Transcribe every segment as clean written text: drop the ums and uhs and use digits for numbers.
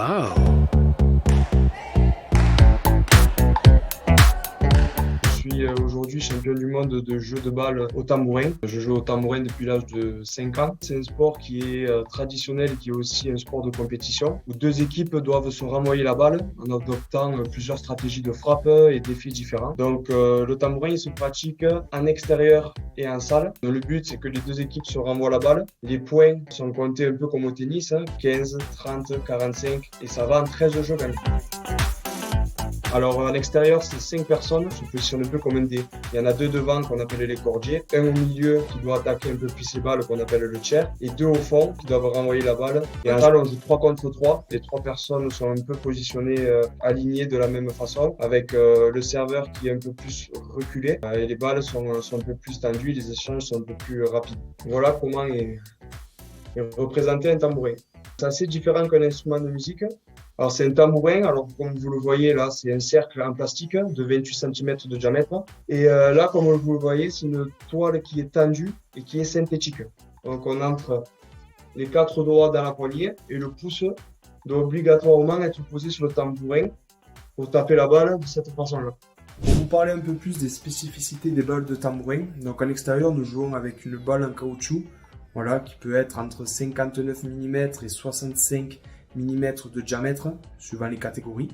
Wow. Je suis aujourd'hui champion du monde de jeu de balle au tambourin. Je joue au tambourin depuis l'âge de 5 ans. C'est un sport qui est traditionnel et qui est aussi un sport de compétition où deux équipes doivent se renvoyer la balle en adoptant plusieurs stratégies de frappe et défis différents. Donc le tambourin il se pratique en extérieur et en salle. Le but c'est que les deux équipes se renvoient la balle. Les points sont comptés un peu comme au tennis, 15, 30, 45 et ça va en 13 jeux quand même. Alors, à l'extérieur, c'est 5 personnes, se positionnent un peu comme un dé. Il y en a 2 devant qu'on appelle les cordiers, un au milieu qui doit attaquer un peu plus les balles qu'on appelle le tiers, et 2 au fond qui doivent renvoyer la balle. Et en salle, on joue 3 contre 3. Les 3 personnes sont un peu positionnées, alignées de la même façon, avec le serveur qui est un peu plus reculé, et les balles sont un peu plus tendues, les échanges sont un peu plus rapides. Voilà comment est représenté un tambourin. C'est assez différent qu'un instrument de musique. Alors, c'est un tambourin. Alors, comme vous le voyez là, c'est un cercle en plastique de 28 cm de diamètre. Et là, comme vous le voyez, c'est une toile qui est tendue et qui est synthétique. Donc, on entre les 4 doigts dans la poignée et le pouce doit obligatoirement être posé sur le tambourin pour taper la balle de cette façon-là. Pour vous parler un peu plus des spécificités des balles de tambourin, donc à l'extérieur, nous jouons avec une balle en caoutchouc, voilà, qui peut être entre 59 mm et 65 mm de diamètre, suivant les catégories.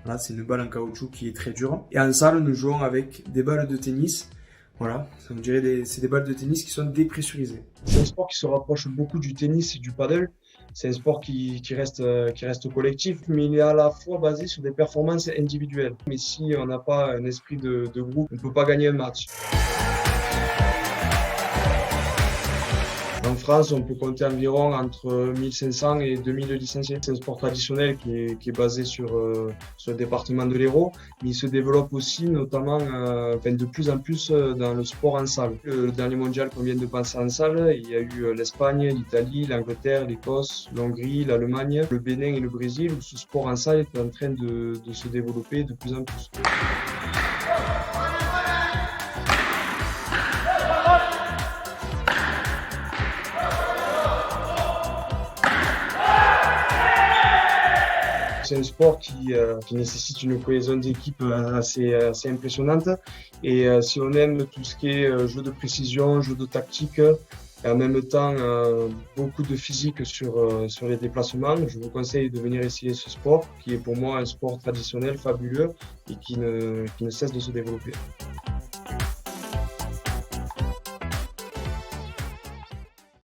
Voilà, c'est une balle en caoutchouc qui est très dure. Et en salle, nous jouons avec des balles de tennis. Voilà, on dirait c'est des balles de tennis qui sont dépressurisées. C'est un sport qui se rapproche beaucoup du tennis et du paddle. C'est un sport qui reste collectif, mais il est à la fois basé sur des performances individuelles. Mais si on n'a pas un esprit de groupe, on ne peut pas gagner un match. En France, on peut compter environ entre 1500 et 2000 licenciés. C'est un sport traditionnel qui est basé sur le département de l'Hérault, mais il se développe aussi notamment de plus en plus dans le sport en salle. Le dernier mondial qu'on vient de passer en salle, il y a eu l'Espagne, l'Italie, l'Angleterre, l'Écosse, l'Hongrie, l'Allemagne, le Bénin et le Brésil, où ce sport en salle est en train de se développer de plus en plus. C'est un sport qui nécessite une cohésion d'équipe assez impressionnante. Et si on aime tout ce qui est jeu de précision, jeu de tactique, et en même temps beaucoup de physique sur les déplacements, je vous conseille de venir essayer ce sport, qui est pour moi un sport traditionnel fabuleux et qui ne cesse de se développer.